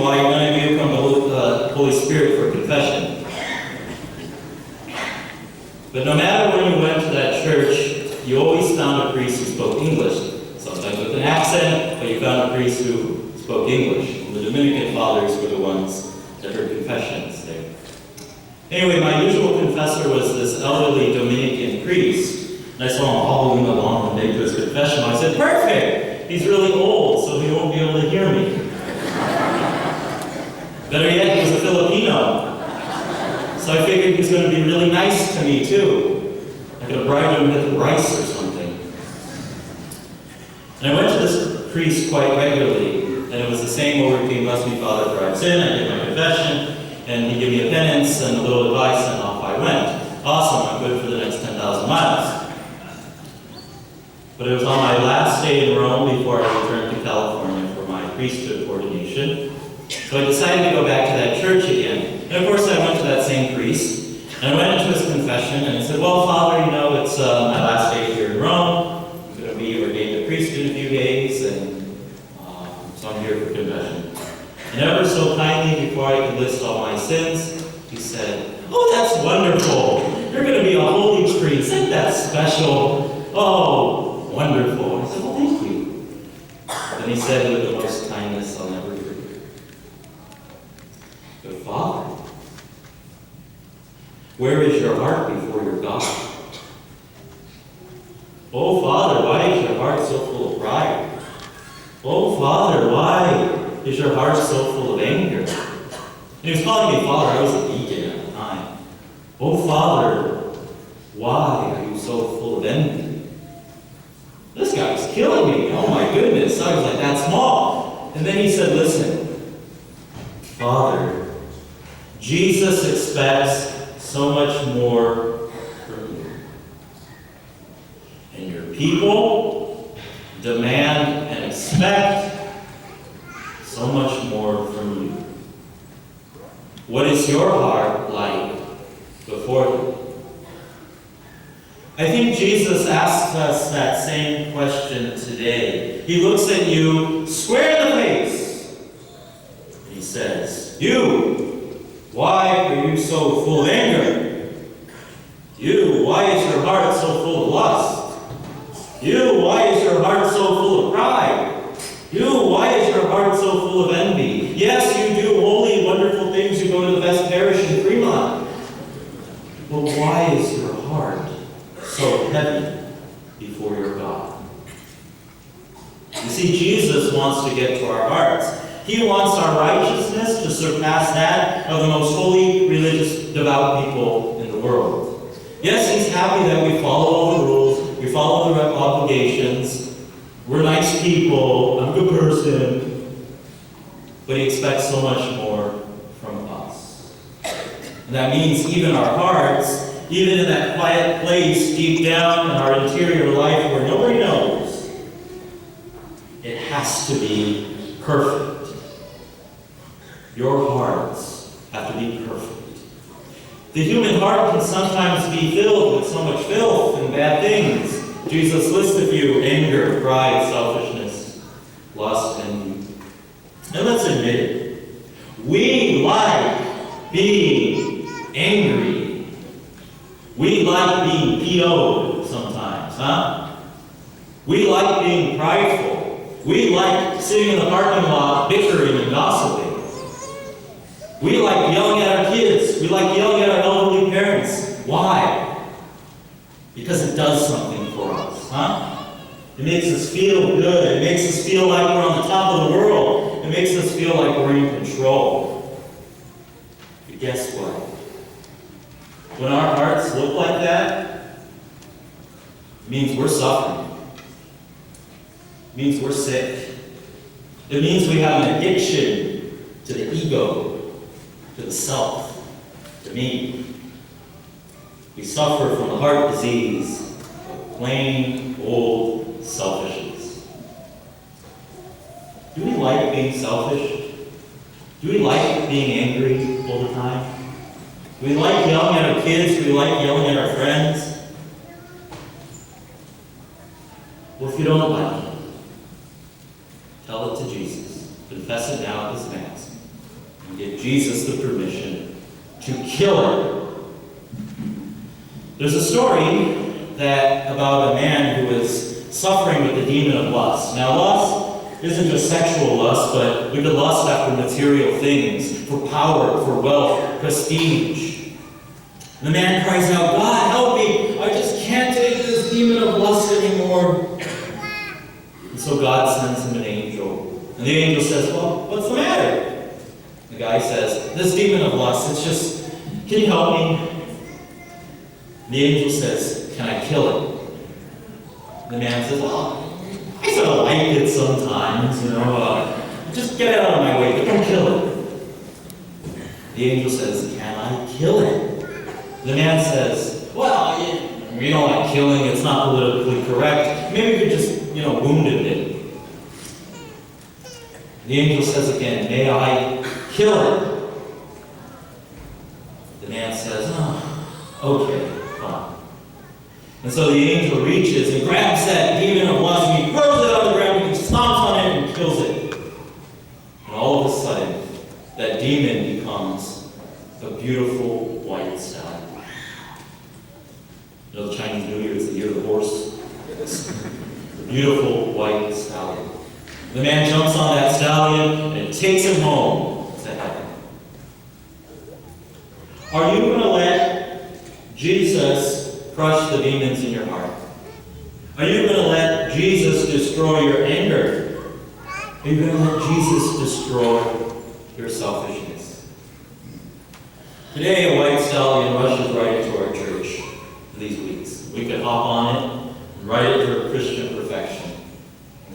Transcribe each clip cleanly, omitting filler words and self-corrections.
why none of you come to the Holy Spirit for confession. But no matter when you went to that church, you always found a priest who spoke English. Sometimes with an accent, but you found a priest who spoke English. And the Dominican fathers were the ones that heard confessions there. Anyway, my usual confessor was this elderly Dominican priest. And I saw him following along one day to his confession. I said, perfect! He's really old, so he won't be able to hear me. Better yet, he was a Filipino. So I figured he was going to be really nice to me, too. I could have bribed him with rice or something. And I went to this priest quite regularly, and it was the same old routine. Bless me, Father, for I've sinned. I did my confession, and he'd give me a penance and a little advice, and off I went. Awesome, I'm good for the next 10,000 miles. But it was on my last day in Rome before I returned to California for my priesthood ordination. So I decided to go back to that church again. And of course I went to that same priest, and I went into his confession, and he said, well, Father, you know, it's my last day here in Rome. I'm going to be ordained a priest in a few days, and so I'm here for confession. And ever so kindly, before I could list all my sins, he said, oh, that's wonderful. You're going to be a holy priest. Isn't that special? Oh, wonderful. I said, well, thank you. Then he said with the most kindness I'll never forget. But Father, where is your heart before your God? Oh, Father, why is your heart so full of pride? Oh, Father, why is your heart so full of anger? And he was calling me Father. I was a deacon at the time. Oh, Father, why are you so full of envy? This guy was killing me. Oh, my goodness. I was like that small. And then he said, listen, Father, Jesus expects so much more from you. And your people demand and expect so much more from you. What is your heart like before them? I think Jesus asks us that same question today. He looks at you square in the face. And he says, you, why are you so full of anger? You, why is your heart so full of lust? You, why is your heart so full of pride? You, why is your heart so full of envy? Yes, you do holy, wonderful things. You go to the best parish in Fremont. But why is your heart so heavy before your God? You see, Jesus wants to get to our hearts. He wants our righteousness to surpass that of the most holy, religious, devout people in the world. Yes, he's happy that we follow all the rules, we follow the obligations, we're nice people, I'm a good person, but he expects so much more from us. And that means even our hearts, even in that quiet place deep down in our interior life where nobody knows, it has to be perfect. Your hearts have to be perfect. The human heart can sometimes be filled with so much filth and bad things. Jesus lists a few: anger, pride, selfishness, lust, envy. And let's admit it. We like being angry. We like being PO'd sometimes, huh? We like being prideful. We like sitting in the parking lot bickering and gossiping. We like yelling at our kids. We like yelling at our elderly parents. Why? Because it does something for us, huh? It makes us feel good. It makes us feel like we're on the top of the world. It makes us feel like we're in control. But guess what? When our hearts look like that, it means we're suffering. It means we're sick. It means we have an addiction to the ego, to the self, to me. We suffer from a heart disease of plain old selfishness. Do we like being selfish? Do we like being angry all the time? Do we like yelling at our kids? Do we like yelling at our friends? Well, if you don't like it, tell it to Jesus. Confess it now at this Mass. give Jesus the permission to kill her. There's a story about a man who was suffering with the demon of lust. Now, lust isn't just sexual lust, but we could lust after material things, for power, for wealth, prestige. And the man cries out, God, help me! I just can't take this demon of lust anymore. And so God sends him an angel. And the angel says, well, what's the matter? The guy says, this demon of lust, it's just, can you help me? The angel says, can I kill it? The man says, well, I sort of like it sometimes, just get it out of my way, but don't kill it. The angel says, can I kill it? The man says, well, we don't like killing, it's not politically correct. Maybe we could just, wound it a bit. The angel says again, may I kill it? The man says, okay. And so the angel reaches and grabs that demon of lust and he throws it on the ground and he stomps on it and kills it. And all of a sudden, that demon becomes a beautiful white stallion. The Chinese New Year is the year of the horse. A beautiful white stallion. The man jumps on that stallion and takes him home to heaven. Are you going to let Jesus crush the demons in your heart? Are you going to let Jesus destroy your anger? Are you going to let Jesus destroy your selfishness? Today, a white stallion rushes right into our church these weeks. We could hop on it and ride it to Christian perfection,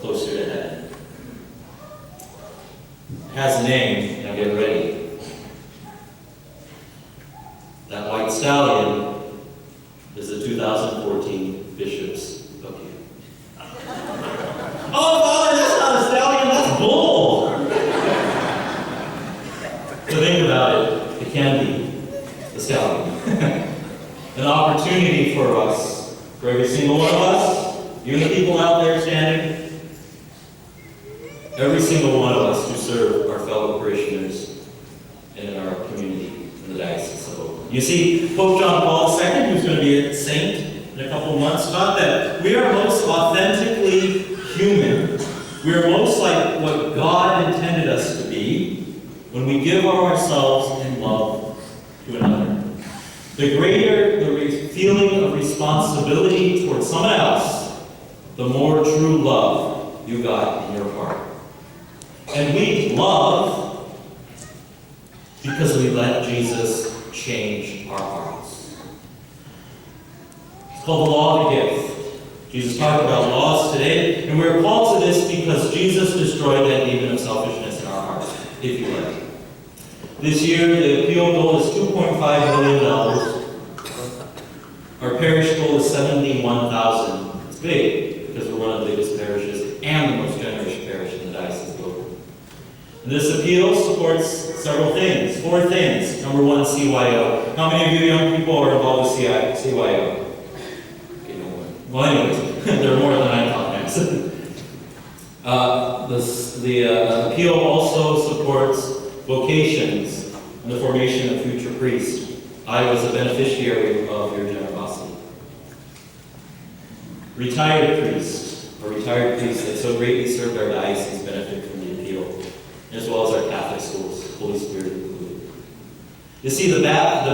closer to heaven. It has a name. Now get ready. That white stallion is the 2014 Bishop's Appeal. Oh, Father, that's not a stallion, that's bull! So think about it. It can be a stallion. An opportunity for us, for every single one of us, you and the people out there standing, every single one of us to serve our fellow parishioners and in our community in the Diocese of Oakland. You see, Pope John Paul II, who's going to be a saint in a couple of months, thought that we are most authentically human. We are most like what God intended us to be when we give of ourselves in love to another. The greater the feeling of responsibility towards someone else, the more true love you got in your heart. And we love because we let Jesus change our hearts. It's called the law of the gift. Jesus talked about laws today, and we're called to this because Jesus destroyed that demon of selfishness in our hearts, if you like. This year, the appeal goal is $2.5 million. Our parish goal is $71,000. It's big, because we're one of the biggest parishes and the most generous parish in the Diocese of Oakland. This appeal supports several things, 4 things. Number 1, CYO. How many of you young people are involved with CYO? Okay, no one. Well, anyways, there are more than I thought, Max. The appeal also supports vocations and the formation of future priests. I was a beneficiary of your generosity. Retired priests, or retired priests that so greatly served our diocese benefit from the appeal, as well as our Catholic schools, Holy Spirit included. You see, the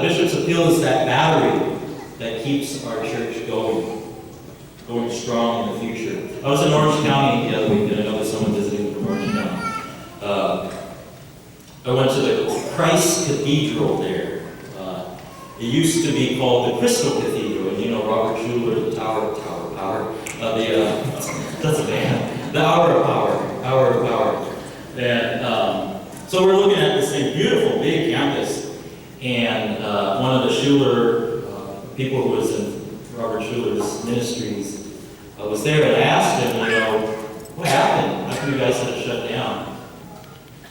Bishop's Appeal is that battery that keeps our church going strong in the future. I was in Orange County the other week, and I know there's someone visiting from Orange County. I went to the Christ Cathedral there. It used to be called the Crystal Cathedral, and Robert Schuller, the Tower of Power. That's a band. The Hour of Power. And so we're looking at this thing, beautiful, big campus, and one of the Schuller people who was in Robert Schuller's ministries was there, and I asked him, what happened? How come you guys had to shut down?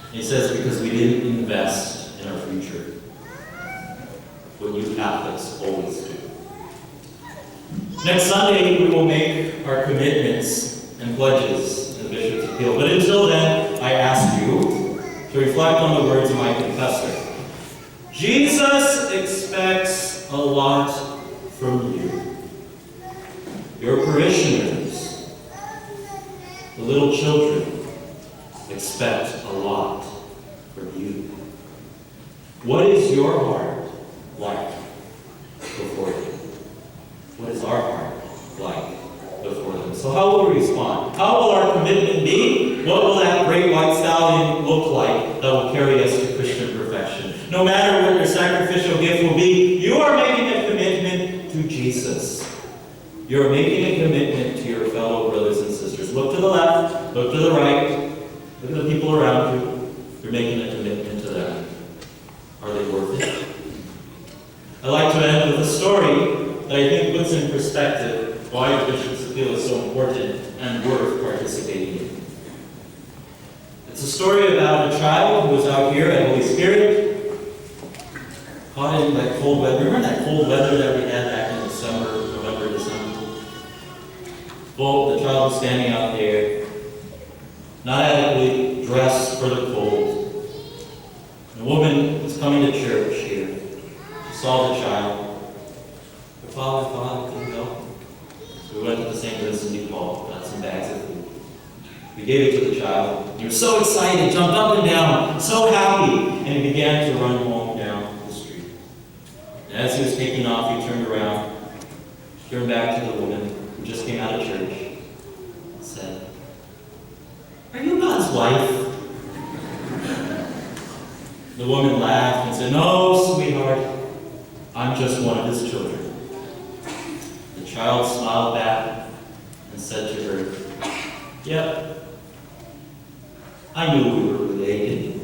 And he says, because we didn't invest in our future. What you Catholics always do. Next Sunday, we will make our commitments and pledges in the Bishop's Appeal. But until then, I ask you to reflect on the words of my confessor. Jesus expects a lot from you. Your parishioners, the little children, expect a lot from you. What is your heart like before them? What is our heart like before them? So how will we respond? How will our commitment be? What will that great white stallion look like that will carry us to Christian perfection? No matter what your sacrificial gift will be, you are making a commitment to Jesus. You are making a commitment to your fellow brothers and sisters. Look to the left, look to the right, look at the people around you. You're making a commitment to them. Are they worth it? I'd like to end with a story that I think puts in perspective why the Bishop's Appeal is so important and worth participating in. It's a story about a child who was out here at Holy Spirit, caught in that cold weather. Remember that cold weather that we had back in November, December? Well, the child was standing out there, not adequately dressed for the cold. And a woman was coming to church here. She saw the child. Her father thought, can you help? So we went to the St. Vincent de Paul, got some bags of food. We gave it to the child. He was so excited, jumped up and down, so happy, and he began to run home down the street. And as he was taking off, he turned around, turned back to the woman who just came out of church, and said, "Are you God's wife?" The woman laughed and said, "No, sweetheart, I'm just one of his children." The child smiled back and said to her, "Yep, I knew we were related."